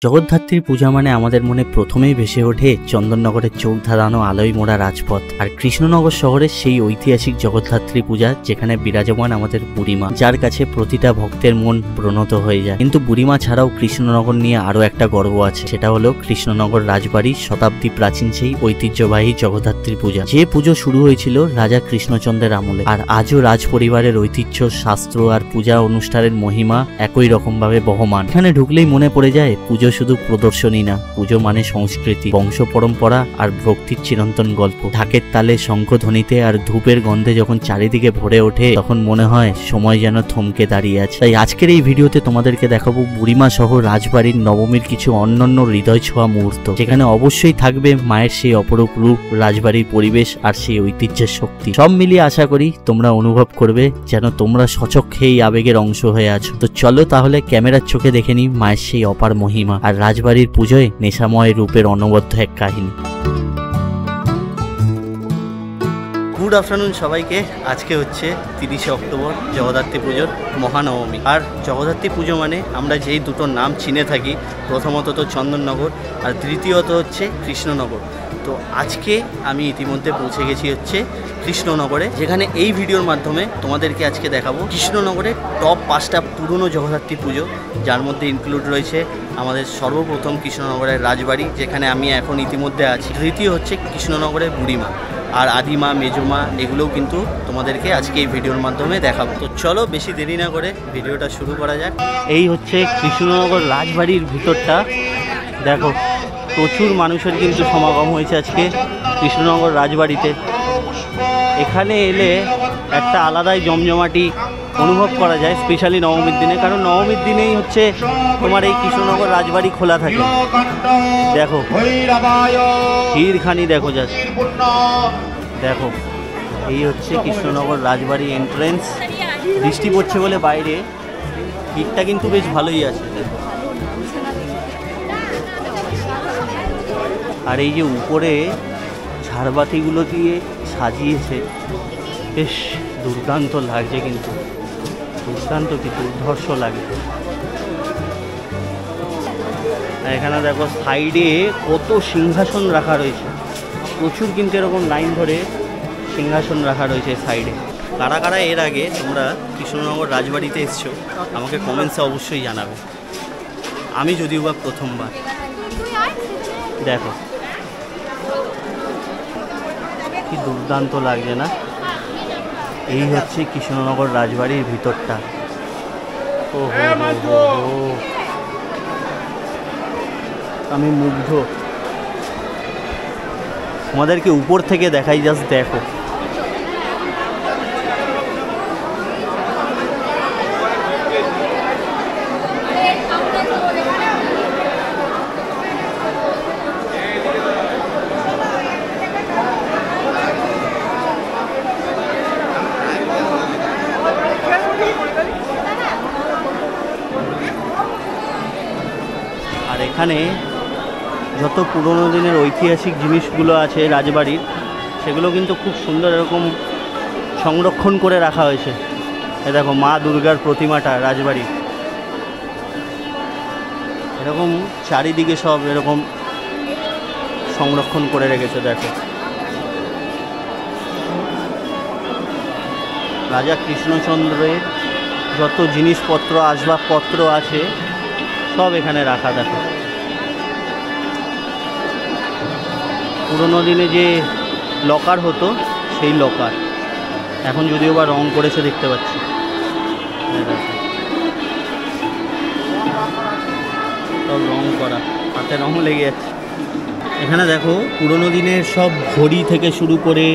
জগদ্ধাত্রীর পূজা মানে আমাদের মনে প্রথমেই ভেসে ওঠে চন্দননগরের চোখ ধাঁধানো আলোয় মোড়া রাজপথ আর কৃষ্ণনগর শহরের সেই ঐতিহাসিক জগদ্ধাত্রী পূজা যেখানে বিরাজমান আমাদের বুড়িমা, যার কাছে প্রতিটা ভক্তের মন প্রণত হয়ে যায়। কিন্তু বুড়িমা ছাড়াও কৃষ্ণনগর নিয়ে আরো একটা গর্ব আছে, সেটা হলো কৃষ্ণনগর রাজবাড়ির শতাব্দী প্রাচীন সেই ঐতিহ্যবাহী জগদ্ধাত্রী পূজা, যে পুজো শুরু হয়েছিল রাজা কৃষ্ণচন্দ্রের আমলে। আর আজও রাজ পরিবারের ঐতিহ্য, শাস্ত্র আর পূজা অনুষ্ঠানের মহিমা একই রকম ভাবে বহমান। এখানে ঢুকলেই মনে পড়ে যায় পুজো শুধু প্রদর্শনী না, পুজো মানে সংস্কৃতি, বংশ পরম্পরা আর ভক্তির চিরন্তন গল্প। ঢাকের তালে, শঙ্খধ্বনিতে আর ধূপের গন্ধে যখন চারিদিকে ভরে ওঠে তখন মনে হয় সময় যেন থমকে দাঁড়িয়ে আছে। তাই আজকের এই ভিডিওতে তোমাদেরকে দেখাবো বুড়িমা সহ রাজবাড়ির নবমীর কিছু অন্যান্য হৃদয় ছোঁয়া মুহূর্ত, যেখানে অবশ্যই থাকবে মায়ের সেই অপরূপ রূপ, রাজবাড়ির পরিবেশ আর সেই ঐতিহ্যের শক্তি। সব মিলিয়ে আশা করি তোমরা অনুভব করবে যেন তোমরা সচক্ষে এই আবেগের অংশ হয়ে আছো। তো চলো তাহলে ক্যামেরার চোখে দেখে নিই মায়ের সেই অপার মহিমা আর রাজবাড়ির পুজোয় নেশাময় রূপের অনবদ্য এক কাহিনী। গুড আফটারনুন সবাইকে। আজকে হচ্ছে 30শে অক্টোবর, জগদ্ধাত্রী পুজোর মহানবমী। আর জগদ্ধাত্রী পুজো মানে আমরা যেই দুটো নাম চিনে থাকি, প্রথমত তো চন্দননগর আর দ্বিতীয়ত হচ্ছে কৃষ্ণনগর। তো আজকে আমি ইতিমধ্যে পৌঁছে গেছি হচ্ছে কৃষ্ণনগরে, যেখানে এই ভিডিওর মাধ্যমে তোমাদেরকে আজকে দেখাবো কৃষ্ণনগরের টপ 5টা পুরনো জগদ্ধাত্রী পুজো, যার মধ্যে ইনক্লুড রয়েছে আমাদের সর্বপ্রথম কৃষ্ণনগরের রাজবাড়ি, যেখানে আমি এখন ইতিমধ্যে আছি। দ্বিতীয় হচ্ছে কৃষ্ণনগরের বুড়িমা আর আদিমা, মেজমা, এগুলোও কিন্তু তোমাদেরকে আজকে এই ভিডিওর মাধ্যমে দেখাবো। তো চলো বেশি দেরি না করে ভিডিওটা শুরু করা যাক। এই হচ্ছে কৃষ্ণনগর রাজবাড়ির ভিতরটা। দেখো প্রচুর মানুষের কিন্তু সমাগম হয়েছে আজকে কৃষ্ণনগর রাজবাড়িতে। এখানে এলে একটা আলাদাই জমজমাটি অনুভব করা যায়, স্পেশালি নবমীর দিনে, কারণ নবমীর দিনেই হচ্ছে তোমার এই কৃষ্ণনগর রাজবাড়ি খোলা থাকে। দেখো ভিড়খানি দেখো, জাস্ট দেখো। এই হচ্ছে কৃষ্ণনগর রাজবাড়ি এন্ট্রেন্স। বৃষ্টি পড়ছে বলে বাইরে ভিড়টা কিন্তু বেশ ভালোই আছে। আর এই যে উপরে ঝাড়বাতিগুলো দিয়ে সাজিয়েছে, বেশ দুর্দান্ত লাগছে, কিন্তু দুর্দান্ত কি দুর্ধর্ষ লাগে। এখানে দেখো সাইডে কত সিংহাসন রাখা রয়েছে, প্রচুর কিন্তু এরকম লাইন ধরে সিংহাসন রাখা রয়েছে সাইডে। কারা কারা এর আগে তোমরা কৃষ্ণনগর রাজবাড়িতে এসছো আমাকে কমেন্টসে অবশ্যই জানাবে। আমি যদিও বা প্রথমবার। দেখো কি দুর্দান্ত লাগছে না? এই হচ্ছে কৃষ্ণনগর রাজবাড়ির ভিতরটা। ও হো, আমি মুগ্ধ। আমাদেরকে উপর থেকে দেখাই, জাস্ট দেখো। আর এখানে যত পুরনো দিনের ঐতিহাসিক জিনিসগুলো আছে রাজবাড়ির, সেগুলো কিন্তু খুব সুন্দর এরকম সংরক্ষণ করে রাখা হয়েছে। এ দেখো মা দুর্গার প্রতিমাটা রাজবাড়ির, এরকম চারিদিকে সব এরকম সংরক্ষণ করে রেখেছে। দেখো রাজা কৃষ্ণচন্দ্রের যত জিনিসপত্র, আসবাবপত্র আছে সব এখানে রাখা। দেখো পুরোনো দিনে যে লকার হতো সেই লকার, এখন যদিও বা রং করেছে দেখতে পাচ্ছি। সব রং করা, হাতে রং লেগে যাচ্ছে। এখানে দেখো পুরোনো দিনের সব ঘড়ি থেকে শুরু করে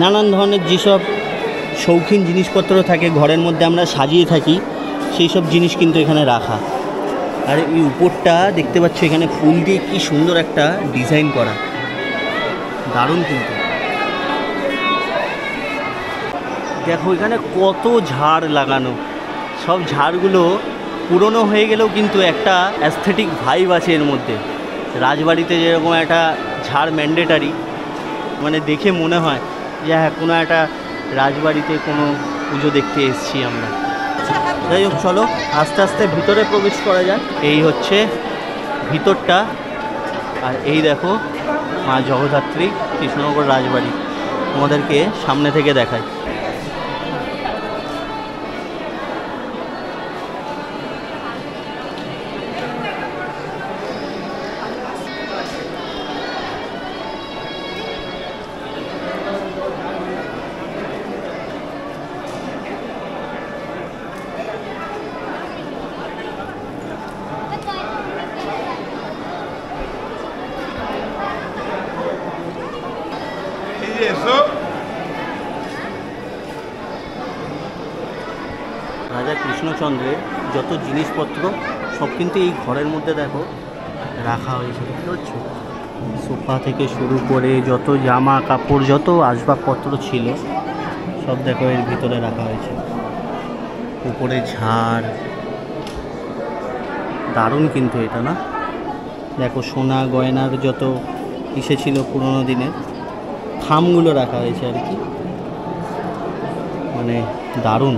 নানান ধরনের যেসব শৌখিন জিনিসপত্র থাকে ঘরের মধ্যে আমরা সাজিয়ে থাকি, সেই সব জিনিস কিন্তু এখানে রাখা। আর এই উপরটা দেখতে পাচ্ছ, এখানে ফুল দিয়ে কি সুন্দর একটা ডিজাইন করা, দারুণ কিন্তু। দেখো এখানে কত ঝাড় লাগানো, সব ঝাড়গুলো পুরনো হয়ে গেলেও কিন্তু একটা অ্যাস্থেটিক ভাইব আছে এর মধ্যে। রাজবাড়িতে যেরকম একটা ঝাড় ম্যান্ডেটারি, মানে দেখে মনে হয় যে হ্যাঁ কোনো একটা রাজবাড়িতে কোনো পুজো দেখতে এসেছি আমরা। যাই হোক চলো আস্তে আস্তে ভিতরে প্রবেশ করা যাক। এই হচ্ছে ভিতরটা। আর এই দেখো মা জগদ্ধাত্রী কৃষ্ণনগর রাজবাড়ি, তোমাদেরকে সামনে থেকে দেখায়। রাজা কৃষ্ণচন্দ্রের যত জিনিসপত্র সব কিন্তু এই ঘরের মধ্যে দেখো রাখা হয়েছে, বুঝতে পারছো? সোফা থেকে শুরু করে যত জামা কাপড় যত আসবাবপত্র ছিল সব দেখো এর ভিতরে রাখা হয়েছে। উপরে ঝাড়, দারুণ কিন্তু এটা না? দেখো সোনা গয়নার যত ইসে ছিল পুরোনো দিনের খামগুলো রাখা হয়েছে আর কি, মানে দারুণ।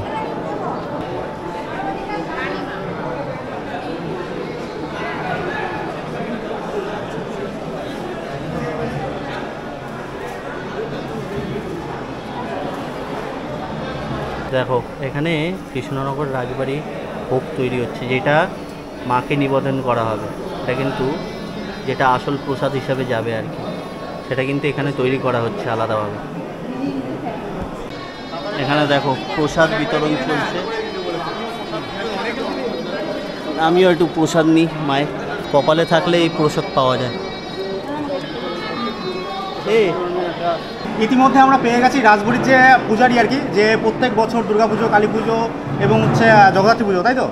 দেখো এখানে কৃষ্ণনগর রাজবাড়ি ভোগ তৈরি হচ্ছে, যেটা মাকে নিবেদন করা হবে। এটা কিন্তু যেটা আসল প্রসাদ হিসাবে যাবে আর কি, সেটা কিন্তু এখানে তৈরি করা হচ্ছে আলাদাভাবে। এখানে দেখো প্রসাদ বিতরণ চলছে, আমিও একটু প্রসাদ নিই। মায়ের কপালে থাকলে এই প্রসাদ পাওয়া যায়। ইতিমধ্যে আমরা পেয়ে গেছি রাজবাড়ির যে পূজারি আর কি, যে প্রত্যেক বছর দুর্গাপুজো, কালী পুজো এবং হচ্ছে জগদ্ধাত্রী পুজো, তাই তো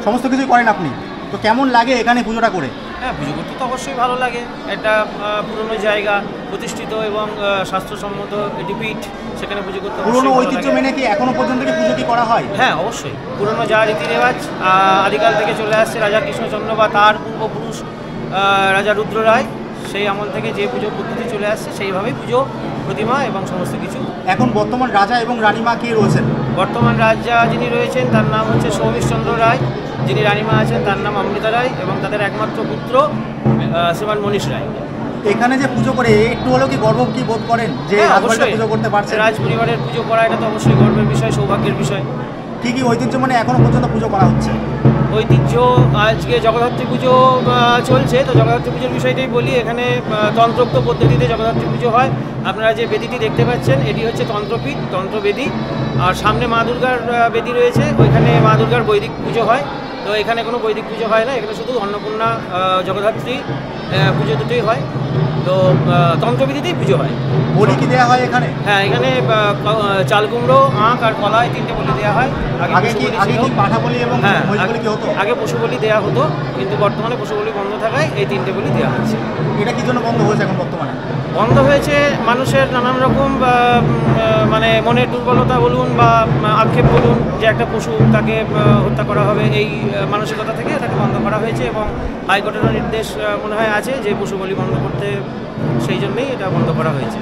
সমস্ত কিছুই করেন আপনি। তো কেমন লাগে এখানে পুজোটা করে? হ্যাঁ, পুজো করতে তো অবশ্যই ভালো লাগে। একটা পুরনো জায়গা, প্রতিষ্ঠিত এবং স্বাস্থ্যসম্মত এটি পীঠ, সেখানে পুজো করতে পুরনো ঐতিহ্য মেনে কি এখনো পর্যন্ত কি পুজো কি করা হয়? হ্যাঁ অবশ্যই, পুরনো যা রীতি রেওয়াজ আদিকাল থেকে চলে আসছে, রাজা কৃষ্ণচন্দ্র বা তার পূর্বপুরুষ রাজা রুদ্র রায়, সেই আমল থেকে যে পুজো পদ্ধতি চলে আসছে সেইভাবেই পুজো প্রতিমা এবং সমস্ত কিছু। এখন বর্তমান রাজা এবং রানীমা কে রয়েছেন? বর্তমান রাজা যিনি রয়েছেন তার নাম হচ্ছে সৌমিশচন্দ্র রায়, যিনি রানীমা আছেন তার নাম অমৃতা রায় এবং তাদের একমাত্র পুত্র শ্রীমান মনীষ রায়। এখানে যে পুজো করে একটু হলেও কি গর্ব কি বোধ করেন যে রাজবাড়িতে পুজো করতে পারছেন? রাজ পরিবারের পুজো করা এটা তো অবশ্যই গর্বের বিষয়, সৌভাগ্যের বিষয়। কি কি ঐতিহ্য মানে এখনো পর্যন্ত পুজো করা হচ্ছে? ঐতিহ্য আজকে জগদ্ধাত্রী পুজো চলছে, তো জগদ্ধাত্রী পুজোর বিষয়টাই বলি। এখানে তন্ত্রোক্ত পদ্ধতিতে জগদ্ধাত্রী পুজো হয়। আপনারা যে বেদিটি দেখতে পাচ্ছেন এটি হচ্ছে তন্ত্রপীঠ, তন্ত্রবেদী। আর সামনে মা দুর্গার বেদি রয়েছে, ওইখানে মা দুর্গার বৈদিক পুজো হয়। তো এখানে কোনো বৈদিক পুজো হয় না, এখানে শুধু অন্নপূর্ণা জগদ্ধাত্রী পুজো দুটোই হয়। তো তন্ত্রবিধিতেই পুজো হয়। বলি কি দেওয়া হয় এখানে? হ্যাঁ, এখানে চাল কুমড়ো, আঁখ আর কলা এই তিনটে বলি দেওয়া হয়। আগে কি পাঠা বলি এবং মহিষ বলি কি হতো? আগে পশু বলি দেওয়া হতো, কিন্তু বর্তমানে পশু বলি বন্ধ থাকায় এই তিনটে বলি দেওয়া হচ্ছে। এটা কি জন্য বন্ধ হয়েছে এখন বর্তমানে? বন্ধ হয়েছে মানুষের নানান রকম মানে মনের দুর্বলতা বলুন বা আক্ষেপ বলুন, যে একটা পশু তাকে হত্যা করা হবে, এই মানসিকতা থেকে এটাকে বন্ধ করা হয়েছে এবং হাইকোর্টেরও নির্দেশ মনে হয় আছে যে পশু বলি বন্ধ করতে, সেই জন্যই এটা বন্ধ করা হয়েছে।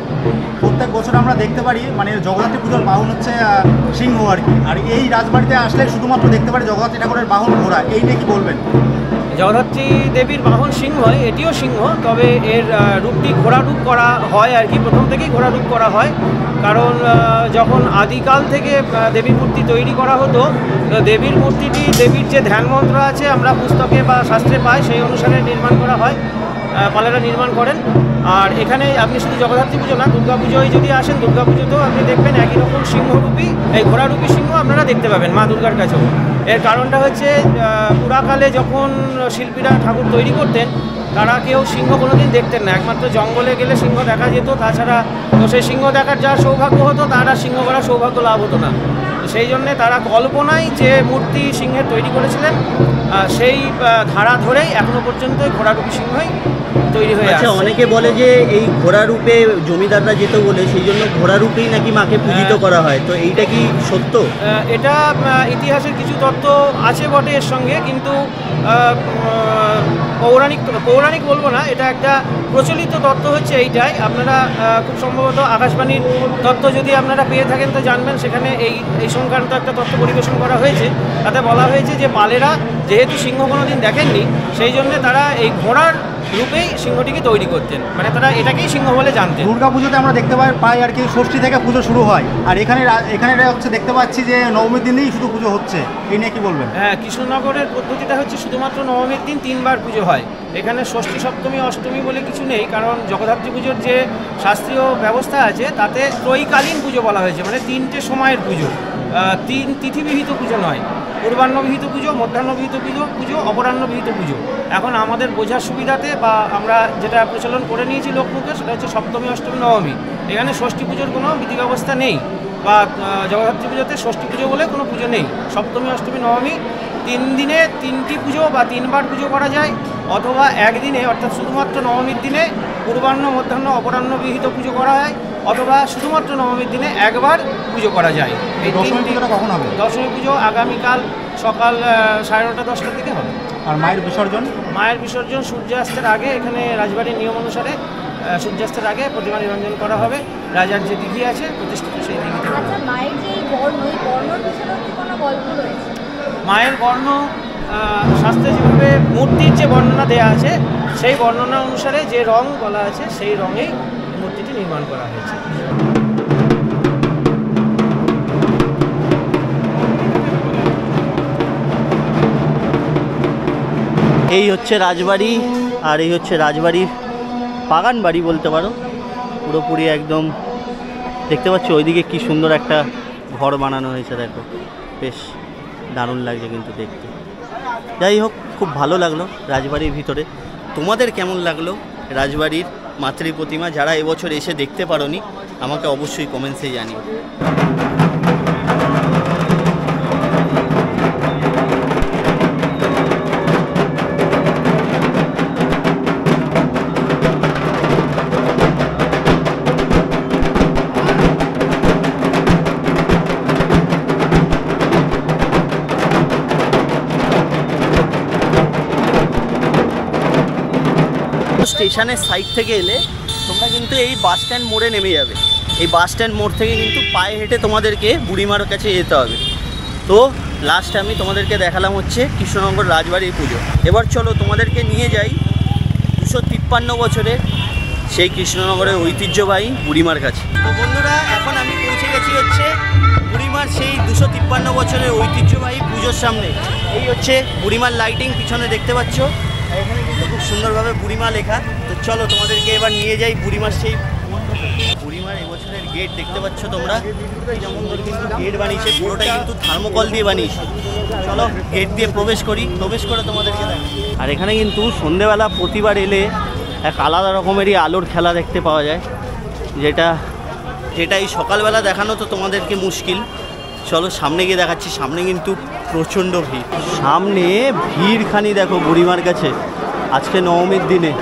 প্রত্যেক বছর আমরা দেখতে পারি মানে জগদ্ধাত্রী পুজোর বাহন হচ্ছে সিংহ আর কি, আর এই রাজবাড়িতে আসলে শুধুমাত্র দেখতে পারি জগদ্ধাত্রী ঠাকুরের বাহন ঘোড়া, এই নিয়ে কি বলবেন? জগদ্ধাত্রী দেবীর বাহন সিংহ, এটিও সিংহ, তবে এর রূপটি ঘোড়া রূপ করা হয় আর কি, প্রথম থেকেই ঘোড়া রূপ করা হয়। কারণ যখন আদিকাল থেকে দেবীর মূর্তি তৈরি করা হতো, দেবীর মূর্তিটি, দেবীর যে ধ্যান মন্ত্র আছে আমরা পুস্তকে বা শাস্ত্রে পাই, সেই অনুসারে নির্মাণ করা হয়, পালেরা নির্মাণ করেন। আর এখানে আপনি শুধু জগদ্ধাত্রী পুজো না, দুর্গা পুজোয় যদি আসেন, দুর্গা পুজোতেও আপনি দেখবেন একই রকম সিংহরূপী, এই ঘোড়ারূপী সিংহ আপনারা দেখতে পাবেন মা দুর্গার কাছেও। এর কারণটা হচ্ছে পুরাকালে যখন শিল্পীরা ঠাকুর তৈরি করতেন, তারা কেউ সিংহ কোনোদিন দেখতেন না, একমাত্র জঙ্গলে গেলে সিংহ দেখা যেত, তাছাড়া তো সেই সিংহ দেখার যার সৌভাগ্য হতো তারা সিংহ করার সৌভাগ্য লাভ হতো না। সেই জন্যে তারা কল্পনায় যে মূর্তি সিংহের তৈরি করেছিলেন, সেই ধারা ধরেই এখনও পর্যন্ত ঘোড়ারূপী সিংহই তৈরি হয়ে আচ্ছা, আসছে। অনেকে বলে যে এই ঘোড়া রূপে জমিদাররা যেত বলে সেই জন্য ঘোড়া রূপেই নাকি মাকে পূজিত করা হয়, তো এইটা কি সত্য? এটা ইতিহাসের কিছু তত্ত্ব আছে বটে এর সঙ্গে, কিন্তু পৌরাণিক বলবো না, এটা একটা প্রচলিত তত্ত্ব হচ্ছে এইটাই। আপনারা খুব সম্ভবত আকাশবাণীর তত্ত্ব যদি আপনারা পেয়ে থাকেন তো জানবেন, সেখানে এই সংক্রান্ত একটা তত্ত্ব পরিবেশন করা হয়েছে। তাতে বলা হয়েছে যে পালেরা যেহেতু সিংহ কোনোদিন দেখেননি, সেই জন্য তারা এই ঘোড়ার রূপেই সিংহটিকে তৈরি করতেন, মানে তারা এটাকেই সিংহ বলে জানতেন। দুর্গা পুজোতে আমরা দেখতে পাই আর কি ষষ্ঠী থেকে পুজো শুরু হয়, আর এখানে হচ্ছে দেখতে পাচ্ছি যে নবমীর দিনেই শুধু পুজো হচ্ছে, এই নিয়ে কি বলবেন? হ্যাঁ, কৃষ্ণনগরের পদ্ধতিটা হচ্ছে শুধুমাত্র নবমীর দিন 3 বার পুজো হয়। এখানে ষষ্ঠী, সপ্তমী, অষ্টমী বলে কিছু নেই, কারণ জগদ্ধাত্রী পুজোর যে শাস্ত্রীয় ব্যবস্থা আছে তাতে ত্রয়ীকালীন পুজো বলা হয়েছে, মানে 3টে সময়ের পুজো, 3 তিথিবিহিত পুজো নয়। পূর্বাহ্নবিহিত পুজো, মধ্যাহ্নবিহিত পুজো, অপরাহ্নবিহিত পুজো। এখন আমাদের বোঝার সুবিধাতে বা আমরা যেটা প্রচলন করে নিয়েছি লোকমুখে, সেটা হচ্ছে সপ্তমী, অষ্টমী, নবমী। এখানে ষষ্ঠী পুজোর কোনো বিধি ব্যবস্থা নেই, বা জগদ্ধাত্রী পুজোতে ষষ্ঠী পুজো বলে কোনো পুজো নেই। সপ্তমী, অষ্টমী, নবমী 3 দিনে 3টি পুজো বা 3 বার পুজো করা যায়, অথবা একদিনে অর্থাৎ শুধুমাত্র নবমীর দিনে পূর্বাহ্ন, মধ্যাহ্ন, অপরাহ্নবিহিত পুজো করা হয়, অথবা শুধুমাত্র নবমীর দিনে একবার পুজো করা যায়। এই দশমী পুজোটা কখন হবে? দশমী পুজো আগামীকাল সকাল 9:30 10টার দিকে হবে। আর মায়ের বিসর্জন? মায়ের বিসর্জন সূর্যাস্তের আগে, এখানে রাজবাড়ির নিয়ম অনুসারে সূর্যাস্তের আগে প্রতিমা নিরঞ্জন করা হবে। রাজার যে দিঘি আছে প্রতিষ্ঠিত, সেই দিঘিতে। আচ্ছা, মায়ের যে এই বর্ণ, এই বর্ণর পিছনে কি কোনো গল্প রয়েছে? মায়ের বর্ণ শাস্ত্রে যেভাবে মূর্তির যে বর্ণনা দেওয়া আছে, সেই বর্ণনা অনুসারে যে রং বলা আছে সেই রঙেই মূর্তিটি নির্মাণ করা হয়েছে। এই হচ্ছে রাজবাড়ি, আর এই হচ্ছে রাজবাড়ির বাগান বাড়ি বলতে পারো, পুরোপুরি একদম দেখতে পাচ্ছ ওইদিকে কি সুন্দর একটা ঘর বানানো হয়েছে, দেখো বেশ দারুণ লাগছে কিন্তু দেখতে। যাই হোক, খুব ভালো লাগলো রাজবাড়ির ভিতরে। তোমাদের কেমন লাগলো রাজবাড়ির মাতৃ প্রতিমা? যারা এবছর এসে দেখতে পারোনি আমাকে অবশ্যই কমেন্টসে জানিও। স্টেশনের সাইড থেকে এলে তোমরা কিন্তু এই বাস স্ট্যান্ড মোড়ে নেমে যাবে। এই বাস স্ট্যান্ড মোড় থেকে কিন্তু পায়ে হেঁটে তোমাদেরকে বুড়িমার কাছে যেতে হবে। তো লাস্ট আমি তোমাদেরকে দেখালাম হচ্ছে কৃষ্ণনগর রাজবাড়ির পুজো। এবার চলো তোমাদেরকে নিয়ে যাই 253 বছরের সেই কৃষ্ণনগরের ঐতিহ্যবাহী বুড়িমার কাছে। তো বন্ধুরা, এখন আমি পৌঁছে গেছি হচ্ছে বুড়িমার সেই 253 বছরের ঐতিহ্যবাহী পুজোর সামনে। এই হচ্ছে বুড়িমার লাইটিং পিছনে দেখতে পাচ্ছ, এখানে কিন্তু খুব সুন্দরভাবে বুড়িমা লেখা। তো চলো তোমাদেরকে এবার নিয়ে যাই বুড়িমার সেই বুড়িমার এবছরের গেট দেখতে পাচ্ছ তোমরা, যেমন কিন্তু গেট বানিয়েছে পুরোটাই কিন্তু থার্মোকল দিয়ে বানিয়েছে। চলো গেট দিয়ে প্রবেশ করে তোমাদেরকে দেখাই। আর এখানে কিন্তু সন্ধেবেলা প্রতিবার এলে এক আলাদা রকমেরই আলোর খেলা দেখতে পাওয়া যায়, যেটা এই সকালবেলা দেখানো তো তোমাদেরকে মুশকিল। চলো সামনে গিয়ে দেখাচ্ছি। সামনে কিন্তু প্রচণ্ড ভিড়, সামনে ভিড়খানি দেখো বুড়িমার কাছে আজকে নবমীর দিনে।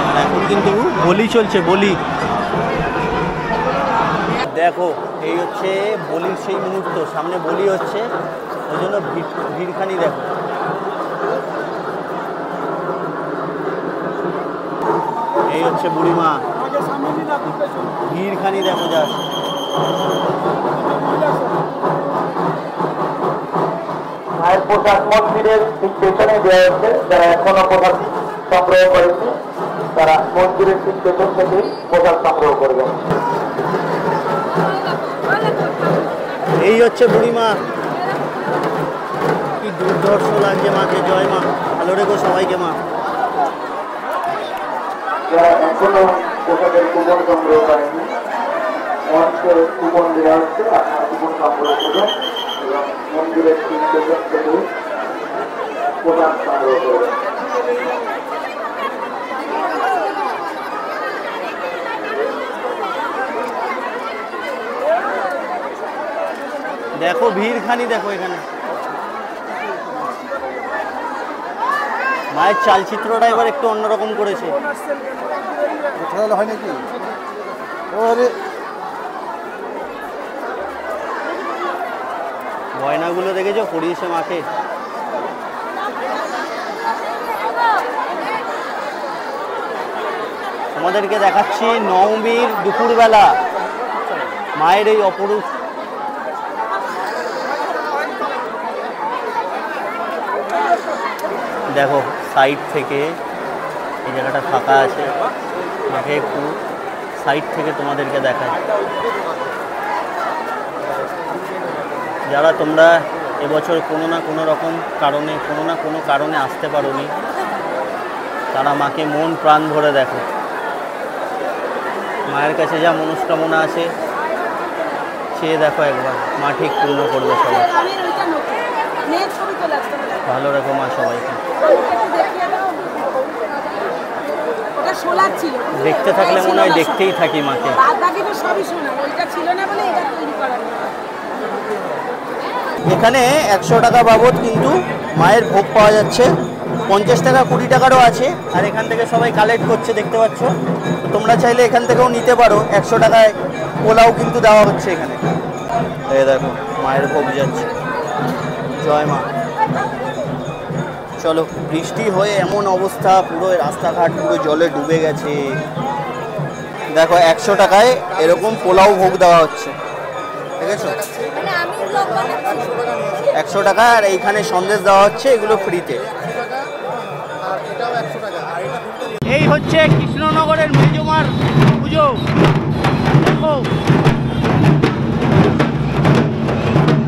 আর এখন কিন্তু বলি চলছে, বলি দেখো, এই হচ্ছে বলির সেই মুহূর্ত, সামনে বলি হচ্ছে, ওই জন্য ভিড়খানি দেখো। এই হচ্ছে বুড়িমা, ভিড়খানি দেখো যা। মায়ের পোশাক মন্দিরের ঠিক পেছনে দেওয়া হচ্ছে। যারা এখনো পোশাক সংগ্রহ করেছে তারা মন্দিরের ঠিক পেছন থেকে পোশাক সংগ্রহ করবেন। এই হচ্ছে বুড়িমা, কি দুর্ধর্ষ লাগছে মাকে। জয় মা, ভালো রেখো সবাইকে মা। যারা এখনো পোশাকের কুপন সংগ্রহ করেনি, মঞ্চে কুপন দেওয়া হচ্ছে, আপনার কুপন সংগ্রহ করবেন এবং মন্দিরের ঠিক পেছন থেকে পোশাক সংগ্রহ করবেন। দেখো ভিড়খানি দেখো এখানে। মায়ের চালচিত্রটা এবার একটু অন্যরকম করেছে। হয় নাকি? গয়নাগুলো দেখেছো পরিয়েছে মাকে। আমাদেরকে দেখাচ্ছি নবমীর দুপুরবেলা মায়ের এই অপরূপ দেখো সাইড থেকে এই জায়গাটা ফাঁকা আছে, মাকে একটু সাইড থেকে তোমাদেরকে দেখায়। যারা তোমরা এবছর কোনো না কোনো রকম কারণে কোনো কারণে আসতে পারোনি, তারা মাকে মন প্রাণ ভরে দেখো। মায়ের কাছে যা মনস্কামনা আছে চেয়ে দেখো একবার, মা ঠিক পূর্ণ করবে সবাই। ভালো রেখো মা সবাইকে। দেখতে থাকলে মনে হয় দেখতেই থাকি মাকে। এখানে 100 টাকা বাবদ কিন্তু মায়ের ভোগ পাওয়া যাচ্ছে, 50 টাকা 20 টাকারও আছে। আর এখান থেকে সবাই কালেক্ট করছে দেখতে পাচ্ছ। তোমরা চাইলে এখান থেকেও নিতে পারো, 100 টাকায় পোলাও কিন্তু দেওয়া হচ্ছে এখানে। এই দেখো মায়ের ভোগ যাচ্ছে। জয় মা। চলো, বৃষ্টি হয়ে এমন অবস্থা, পুরো রাস্তাঘাট পুরো জলে ডুবে গেছে। দেখো 100 টাকায় এরকম পোলাও ভোগ দেওয়া হচ্ছে, ঠিক আছে? 100 টাকা। আর এইখানে সন্দেশ দেওয়া হচ্ছে, এগুলো ফ্রিতে। এই হচ্ছে কৃষ্ণনগরের মেজমার পুজো। দেখো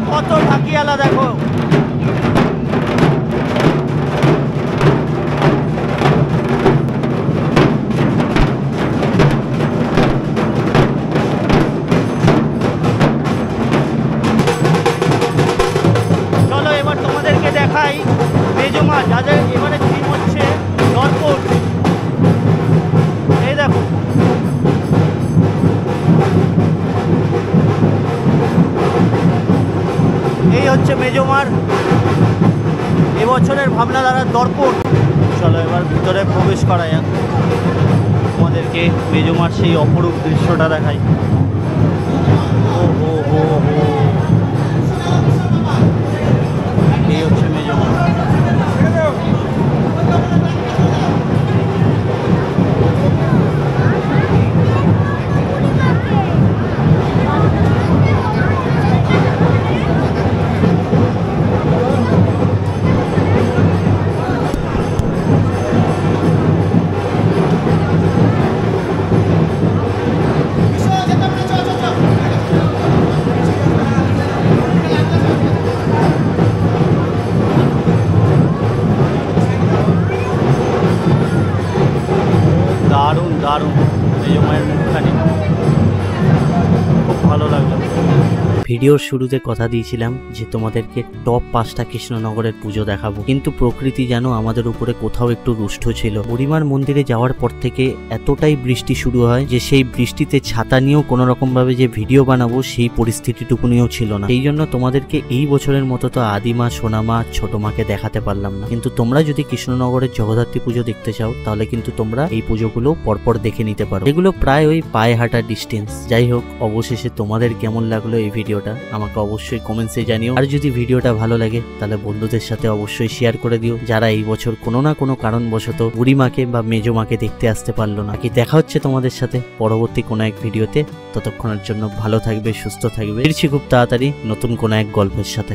কত ঢাকিয়ালা, দেখো দেখাই মেজমা। যাদের এবারে থিম হচ্ছে দর্পণ। এই দেখো এই হচ্ছে মেজমার এবছরের ভাবনাধারার দর্পণ। চলো এবার ভিতরে প্রবেশ করা যাক, তোমাদেরকে মেজমার সেই অপরূপ দৃশ্যটা দেখাই। ও হো হো হো, এই হচ্ছে মেজমা। দারুণ দারুণ মেজমায়ের মুখখানি, খুব ভালো লাগলো। ভিডিওর শুরুতে কথা দিয়েছিলাম যে তোমাদেরকে টপ 5টা কৃষ্ণনগরের পুজো দেখাবো, কিন্তু প্রকৃতি যেন আমাদের উপরে কোথাও একটু রুষ্ট ছিল। বুড়িমার মন্দিরে যাওয়ার পর থেকে এতটাই বৃষ্টি শুরু হয় যে সেই বৃষ্টিতে ছাতা নিয়েও কোনো রকম ভাবে যে ভিডিও বানাবো সেই পরিস্থিতিটুকুনিও ছিল না। এই জন্য তোমাদেরকে এই বছরের মতো তো আদিমা, সোনামা, ছোট মাকে দেখাতে পারলাম না। কিন্তু তোমরা যদি কৃষ্ণনগরের জগদ্ধাত্রী পুজো দেখতে চাও তাহলে কিন্তু তোমরা এই পুজোগুলো পরপর দেখে নিতে পারো। এগুলো প্রায় ওই পায়ে হাঁটা ডিস্টেন্স। যাই হোক, অবশেষে তোমাদের কেমন লাগলো এই ভিডিওটা আমাকে অবশ্যই কমেন্টসে জানিও। আর যদি ভিডিওটা ভালো লাগে তাহলে বন্ধুদের সাথে অবশ্যই শেয়ার করে দিও, যারা এই বছর কোনো না কোনো কারণবশত বুড়িমাকে বা মেজমাকে দেখতে আসতে পারলো না। কি দেখা হচ্ছে তোমাদের সাথে পরবর্তী কোনো এক ভিডিওতে। ততক্ষণের জন্য ভালো থাকবে, সুস্থ থাকবে। ফিরছি খুব তাড়াতাড়ি নতুন কোনো এক গল্পের সাথে।